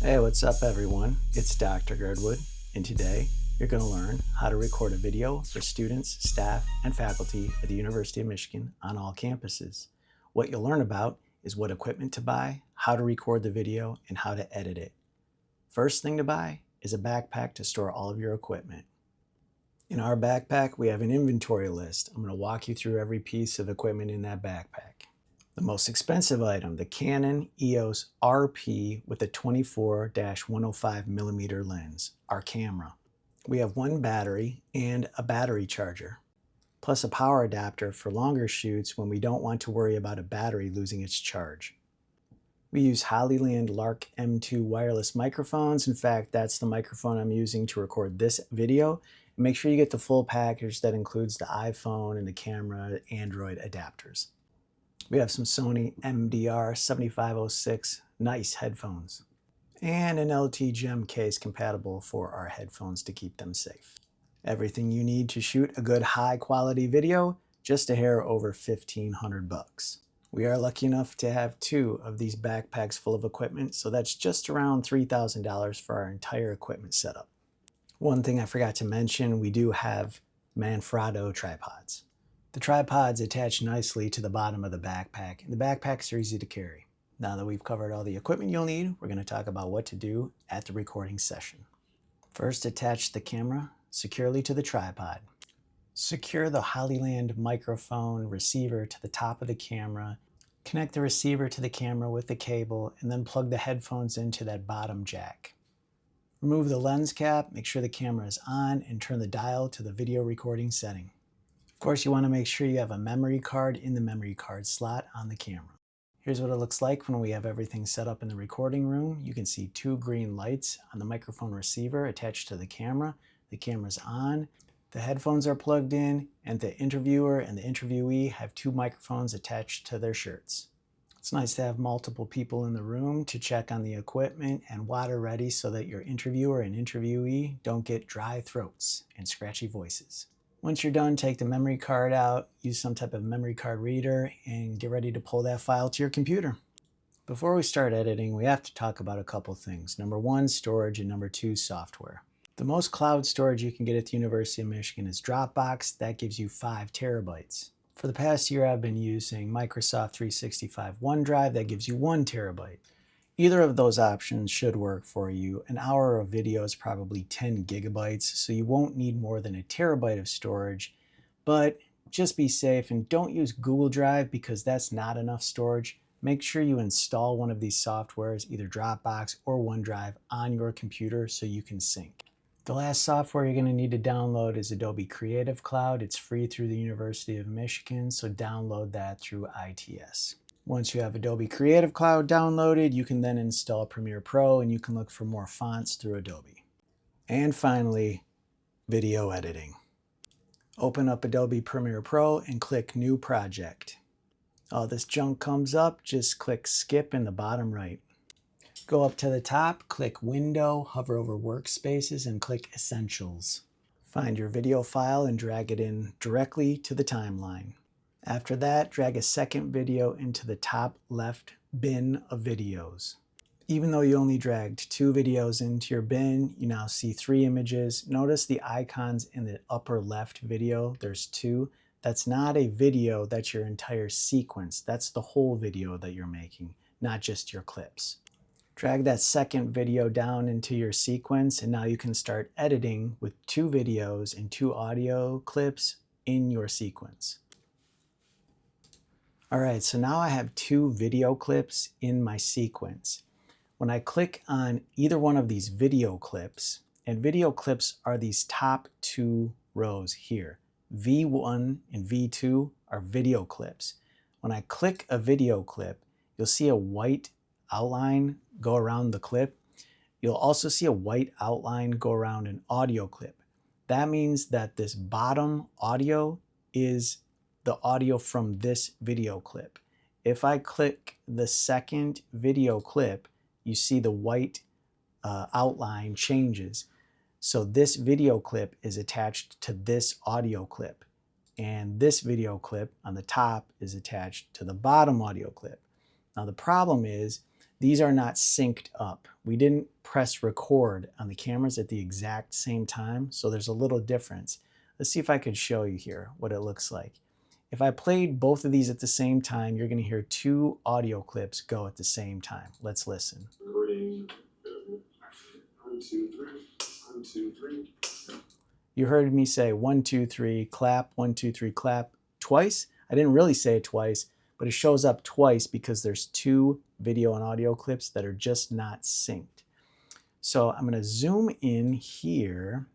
Hey, what's up everyone? It's Dr. Girdwood, and today you're going to learn how to record a video for students, staff, and faculty at the University of Michigan on all campuses. What you'll learn about is what equipment to buy, how to record the video, and how to edit it. First thing to buy is a backpack to store all of your equipment. In our backpack, we have an inventory list. I'm going to walk you through every piece of equipment in that backpack. The most expensive item, the Canon EOS RP with a 24-105mm lens, our camera. We have one battery and a battery charger, plus a power adapter for longer shoots when we don't want to worry about a battery losing its charge. We use Hollyland Lark M2 wireless microphones. In fact, that's the microphone I'm using to record this video. Make sure you get the full package that includes the iPhone and the camera, Android adapters. We have some Sony MDR7506 nice headphones and an LT Gem case compatible for our headphones to keep them safe. Everything you need to shoot a good high quality video, just a hair over $1,500. We are lucky enough to have 2 of these backpacks full of equipment, so that's just around $3,000 for our entire equipment setup. One thing I forgot to mention, we do have Manfrotto tripods. The tripods attach nicely to the bottom of the backpack, and the backpacks are easy to carry. Now that we've covered all the equipment you'll need, we're going to talk about what to do at the recording session. First, attach the camera securely to the tripod. Secure the Hollyland microphone receiver to the top of the camera. Connect the receiver to the camera with the cable, and then plug the headphones into that bottom jack. Remove the lens cap, make sure the camera is on, and turn the dial to the video recording setting. Of course, you want to make sure you have a memory card in the memory card slot on the camera. Here's what it looks like when we have everything set up in the recording room. You can see 2 green lights on the microphone receiver attached to the camera. The camera's on, the headphones are plugged in, and the interviewer and the interviewee have 2 microphones attached to their shirts. It's nice to have multiple people in the room to check on the equipment and water ready so that your interviewer and interviewee don't get dry throats and scratchy voices. Once you're done, take the memory card out, use some type of memory card reader, and get ready to pull that file to your computer. Before we start editing, we have to talk about a couple things. Number 1, storage, and number 2, software. The most cloud storage you can get at the University of Michigan is Dropbox. That gives you 5 terabytes. For the past year, I've been using Microsoft 365 OneDrive. That gives you 1 terabyte. Either of those options should work for you. An hour of video is probably 10 gigabytes, so you won't need more than a terabyte of storage, but just be safe and don't use Google Drive because that's not enough storage. Make sure you install one of these softwares, either Dropbox or OneDrive, on your computer so you can sync. The last software you're going to need to download is Adobe Creative Cloud. It's free through the University of Michigan, so download that through ITS. Once you have Adobe Creative Cloud downloaded, you can then install Premiere Pro and you can look for more fonts through Adobe. And finally, video editing. Open up Adobe Premiere Pro and click New Project. All this junk comes up, just click Skip in the bottom right. Go up to the top, click Window, hover over Workspaces, and click Essentials. Find your video file and drag it in directly to the timeline. After that, drag a second video into the top left bin of videos. Even though you only dragged 2 videos into your bin, you now see 3 images. Notice the icons in the upper left video. There's 2. That's not a video, that's your entire sequence. That's the whole video that you're making, not just your clips. Drag that second video down into your sequence, and now you can start editing with 2 videos and 2 audio clips in your sequence. All right, so now I have 2 video clips in my sequence. When I click on either one of these video clips, and video clips are these top 2 rows here. V1 and V2 are video clips. When I click a video clip, you'll see a white outline go around the clip. You'll also see a white outline go around an audio clip. That means that this bottom audio is the audio from this video clip. If I click the second video clip, you see the white outline changes. So this video clip is attached to this audio clip, and this video clip on the top is attached to the bottom audio clip. Now the problem is these are not synced up. We didn't press record on the cameras at the exact same time, so there's a little difference. Let's see if I could show you here what it looks like. If I played both of these at the same time, you're going to hear two audio clips go at the same time. Let's listen. Recording. 1, 2, 3. 1, 2, 3. You heard me say 1, 2, 3, clap, 1, 2, 3, clap twice. I didn't really say it twice, but it shows up twice because there's two video and audio clips that are just not synced. So I'm going to zoom in here.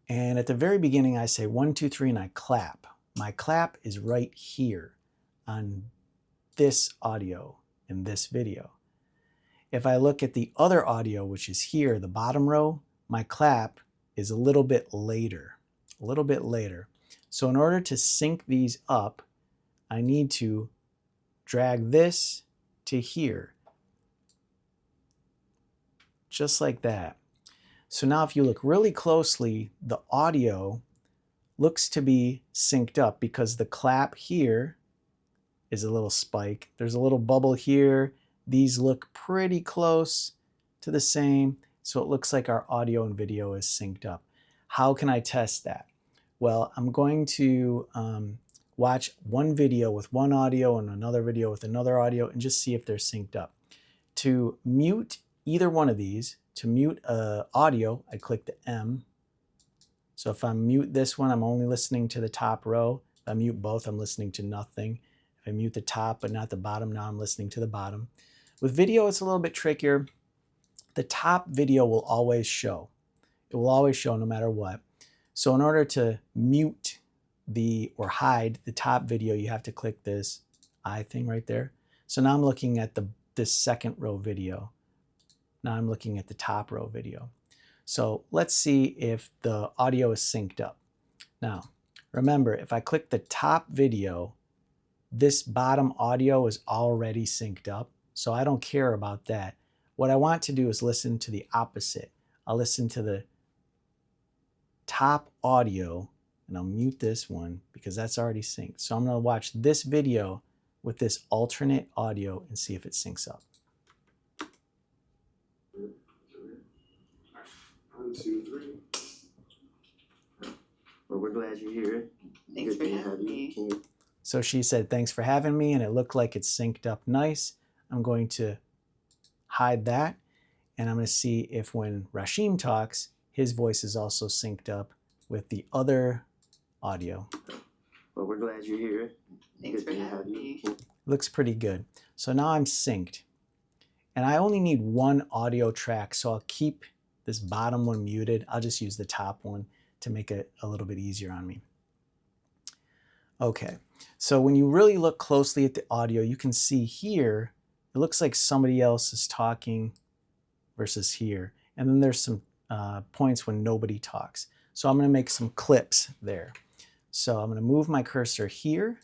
And at the very beginning, I say 1, 2, 3, and I clap. My clap is right here on this audio in this video. If I look at the other audio, which is here, the bottom row, my clap is a little bit later, So in order to sync these up, I need to drag this to here, just like that. So now if you look really closely, the audio looks to be synced up because the clap here is a little spike. There's a little bubble here. These look pretty close to the same. So it looks like our audio and video is synced up. How can I test that? Well, I'm going to watch one video with one audio and another video with another audio and just see if they're synced up. To mute either one of these, to mute audio, I click the M. So if I mute this one, I'm only listening to the top row. If I mute both, I'm listening to nothing. If I mute the top but not the bottom, now I'm listening to the bottom. With video, it's a little bit trickier. The top video will always show. It will always show no matter what. So in order to mute or hide the top video, you have to click this I thing right there. So now I'm looking at this second row video. Now I'm looking at the top row video. So let's see if the audio is synced up. Now, remember, if I click the top video, this bottom audio is already synced up, so I don't care about that. What I want to do is listen to the opposite. I'll listen to the top audio, and I'll mute this one because that's already synced. So I'm going to watch this video with this alternate audio and see if it syncs up. 1, 2, 3. Well, we're glad you're here. Thanks for having me. So she said, thanks for having me, and it looked like it's synced up nice. I'm going to hide that, and I'm going to see if when Rashim talks, his voice is also synced up with the other audio. Well, we're glad you're here. Thanks for having me. Looks pretty good. So now I'm synced. And I only need one audio track, so I'll keep this bottom one muted. I'll just use the top one to make it a little bit easier on me. Okay, so when you really look closely at the audio, you can see here, it looks like somebody else is talking versus here. And then there's some points when nobody talks. So I'm going to make some clips there. So I'm going to move my cursor here.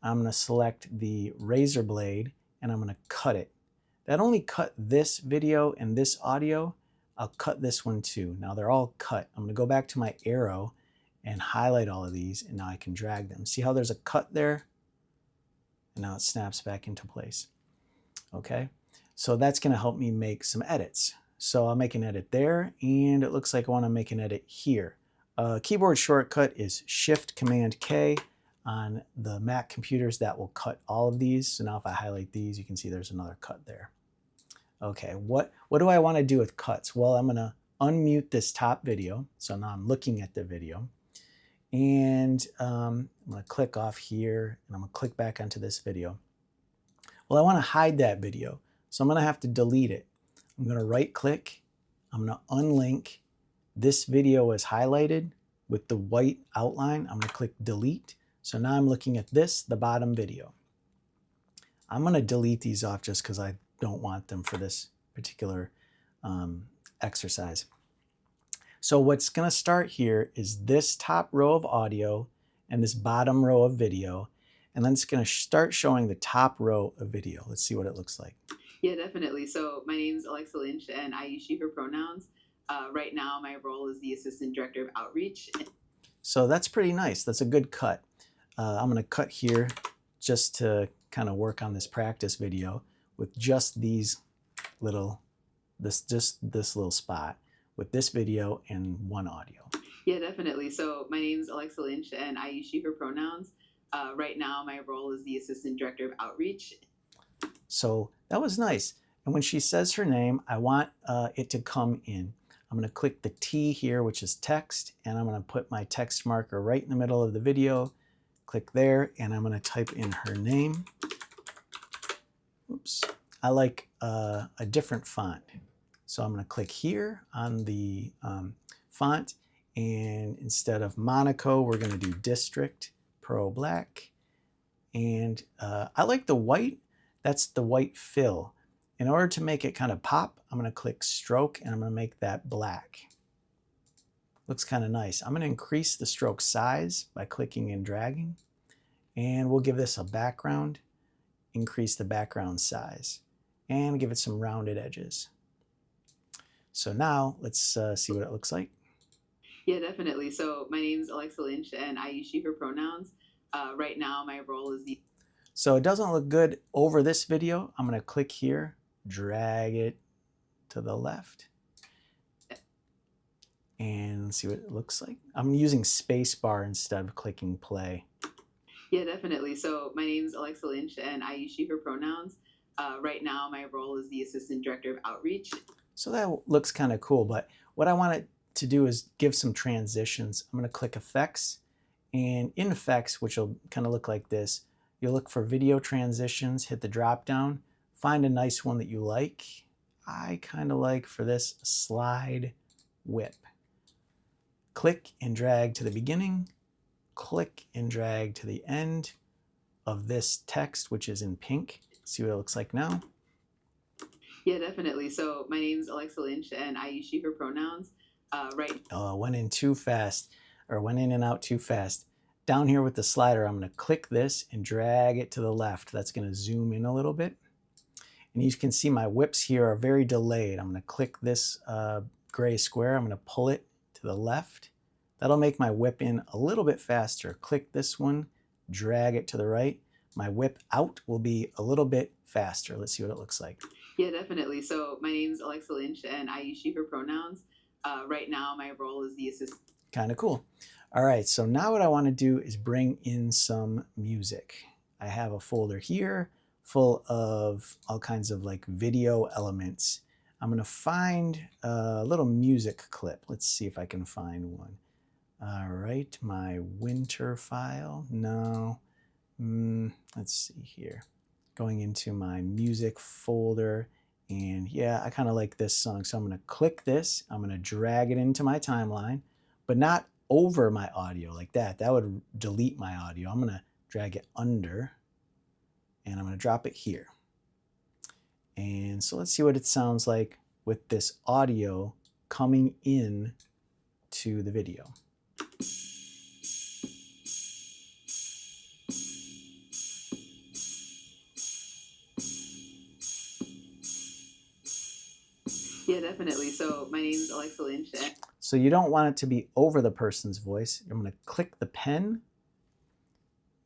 I'm going to select the razor blade and I'm going to cut it. That only cut this video and this audio. I'll cut this one too. Now they're all cut. I'm going to go back to my arrow and highlight all of these, and now I can drag them. See how there's a cut there? And now it snaps back into place. Okay, so that's going to help me make some edits. So I'll make an edit there, and it looks like I want to make an edit here. Keyboard shortcut is Shift-Command-K on the Mac computers. That will cut all of these. So now if I highlight these, you can see there's another cut there. Okay, what do I want to do with cuts? Well, I'm going to unmute this top video. So now I'm looking at the video. And I'm going to click off here, and I'm going to click back onto this video. Well, I want to hide that video, so I'm going to have to delete it. I'm going to right-click. I'm going to unlink. This video is highlighted with the white outline. I'm going to click Delete. So now I'm looking at this, the bottom video. I'm going to delete these off just because I don't want them for this particular exercise. So what's going to start here is this top row of audio and this bottom row of video, and then it's going to start showing the top row of video. Let's see what it looks like. Yeah, definitely. So my name is Alexa Lynch, and I use she, her pronouns. Right now, my role is the Assistant Director of Outreach. So that's pretty nice. That's a good cut. I'm going to cut here just to kind of work on this practice video with just these little, just this little spot with this video and one audio. Yeah, definitely. So my name's Alexa Lynch, and I use she, her pronouns. Right now, my role is the Assistant Director of Outreach. So that was nice. And when she says her name, I want it to come in. I'm going to click the T here, which is text, and I'm going to put my text marker right in the middle of the video. Click there, and I'm going to type in her name. Oops. I like a different font. So I'm going to click here on the font, and instead of Monaco, we're going to do District Pro Black. And I like the white. That's the white fill. In order to make it kind of pop, I'm going to click stroke and I'm going to make that black. Looks kind of nice. I'm going to increase the stroke size by clicking and dragging. And we'll give this a background. Increase the background size. And give it some rounded edges. So now let's see what it looks like. Yeah, definitely. So my name's Alexa Lynch, and I use she, her pronouns. Right now, my role is the... So it doesn't look good over this video. I'm going to click here, drag it to the left, and see what it looks like. I'm using spacebar instead of clicking play. Yeah, definitely. So my name's Alexa Lynch, and I use she, her pronouns. Right now, my role is the Assistant Director of Outreach. So that looks kind of cool, but what I want it to do is give some transitions. I'm going to click Effects, and in Effects, which will kind of look like this, you'll look for video transitions, hit the drop down, find a nice one that you like. I kind of like for this slide whip. Click and drag to the beginning, click and drag to the end of this text, which is in pink. See what it looks like now. Yeah, definitely. So my name's Alexa Lynch, and I use she, her pronouns. Went in too fast, or went in and out too fast. Down here with the slider, I'm going to click this and drag it to the left. That's going to zoom in a little bit. And you can see my whips here are very delayed. I'm going to click this gray square. I'm going to pull it to the left. That'll make my whip in a little bit faster. Click this one, drag it to the right. My whip out will be a little bit faster. Let's see what it looks like. Yeah, definitely. So my name's Alexa Lynch, and I use she, her pronouns. Right now, my role is the assistant. Kind of cool. All right, so now what I want to do is bring in some music. I have a folder here full of all kinds of like video elements. I'm going to find a little music clip. Let's see if I can find one. All right, my winter file. No. Let's see here. Going into my music folder. And yeah, I kind of like this song. So I'm going to click this. I'm going to drag it into my timeline, but not over my audio like that. That would delete my audio. I'm going to drag it under, and I'm going to drop it here. And so let's see what it sounds like with this audio coming in to the video. Yeah, definitely. So my name's Alexa Lynch. So you don't want it to be over the person's voice. I'm going to click the pen.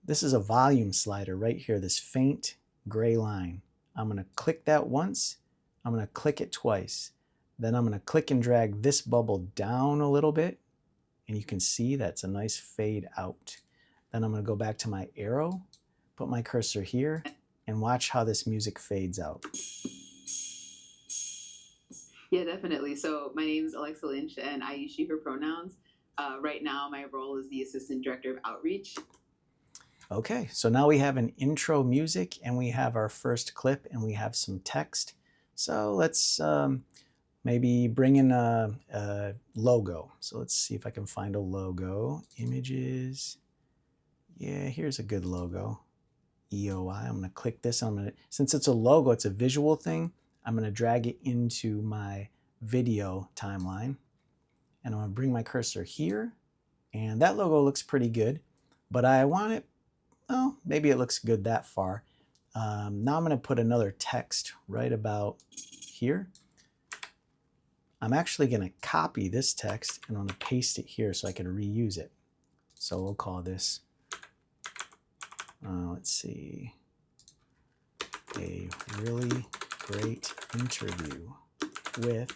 This is a volume slider right here, this faint gray line. I'm going to click that once. I'm going to click it twice. Then I'm going to click and drag this bubble down a little bit. And you can see that's a nice fade out. Then I'm going to go back to my arrow, put my cursor here, and watch how this music fades out. Yeah, definitely. So my name's Alexa Lynch, and I use she, her pronouns. Right now, my role is the Assistant Director of Outreach. Okay, so now we have an intro music, and we have our first clip, and we have some text. So let's maybe bring in a logo. So let's see if I can find a logo. Images. Yeah, here's a good logo. EOI. I'm going to click this. Since it's a logo, it's a visual thing. I'm going to drag it into my video timeline. And I'm going to bring my cursor here. And that logo looks pretty good. But I want it, well, maybe it looks good that far. Now I'm going to put another text right about here. I'm actually going to copy this text and I'm going to paste it here so I can reuse it. So we'll call this, let's see, a really great interview with,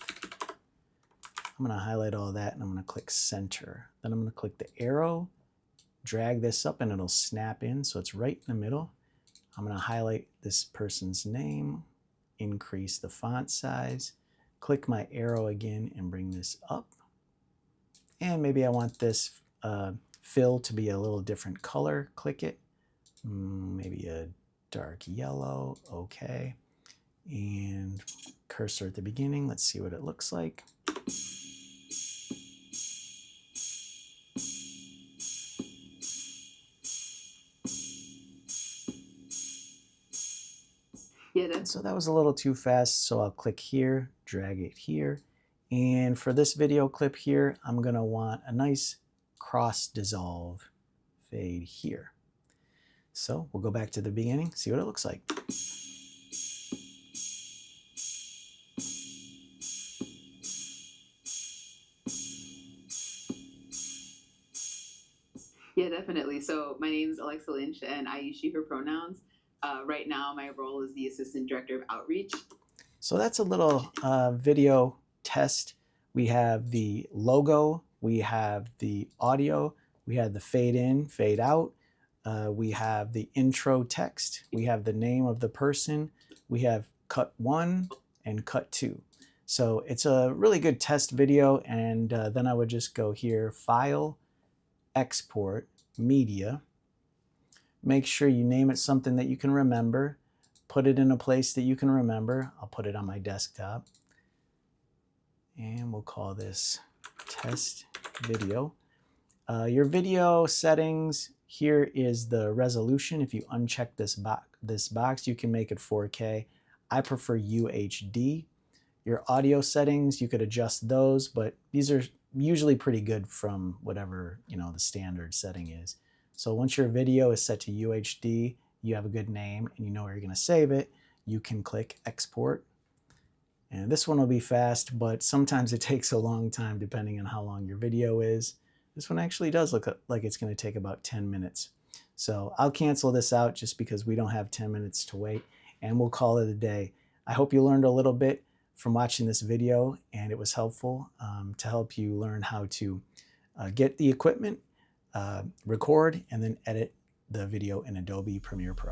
I'm going to highlight all that and I'm going to click center. Then I'm going to click the arrow, drag this up and it'll snap in so it's right in the middle. I'm going to highlight this person's name, increase the font size, click my arrow again and bring this up. And maybe I want this fill to be a little different color. Click it, maybe a dark yellow, okay. And cursor at the beginning, let's see what it looks like. Yeah, So that was a little too fast, so I'll click here, drag it here. And for this video clip here, I'm gonna want a nice cross dissolve fade here. So we'll go back to the beginning, see what it looks like. Yeah, definitely. So my name is Alexa Lynch, and I use she, her pronouns. Right now, my role is the Assistant Director of Outreach. So that's a little video test. We have the logo, we have the audio, we have the fade in, fade out, we have the intro text, we have the name of the person, we have cut 1 and cut 2. So it's a really good test video, and then I would just go here, File, Export, Media. Make sure you name it something that you can remember. Put it in a place that you can remember. I'll put it on my desktop. And we'll call this test video. Your video settings, here is the resolution. If you uncheck this box, you can make it 4K. I prefer UHD. Your audio settings, you could adjust those, but these are usually pretty good from whatever the standard setting is. So once your video is set to UHD, you have a good name and you know where you're going to save it, you can click export. And this one will be fast, but sometimes it takes a long time depending on how long your video is. This one actually does look like it's going to take about 10 minutes. So I'll cancel this out just because we don't have 10 minutes to wait, and we'll call it a day. I hope you learned a little bit from watching this video, and it was helpful to help you learn how to get the equipment, record, and then edit the video in Adobe Premiere Pro.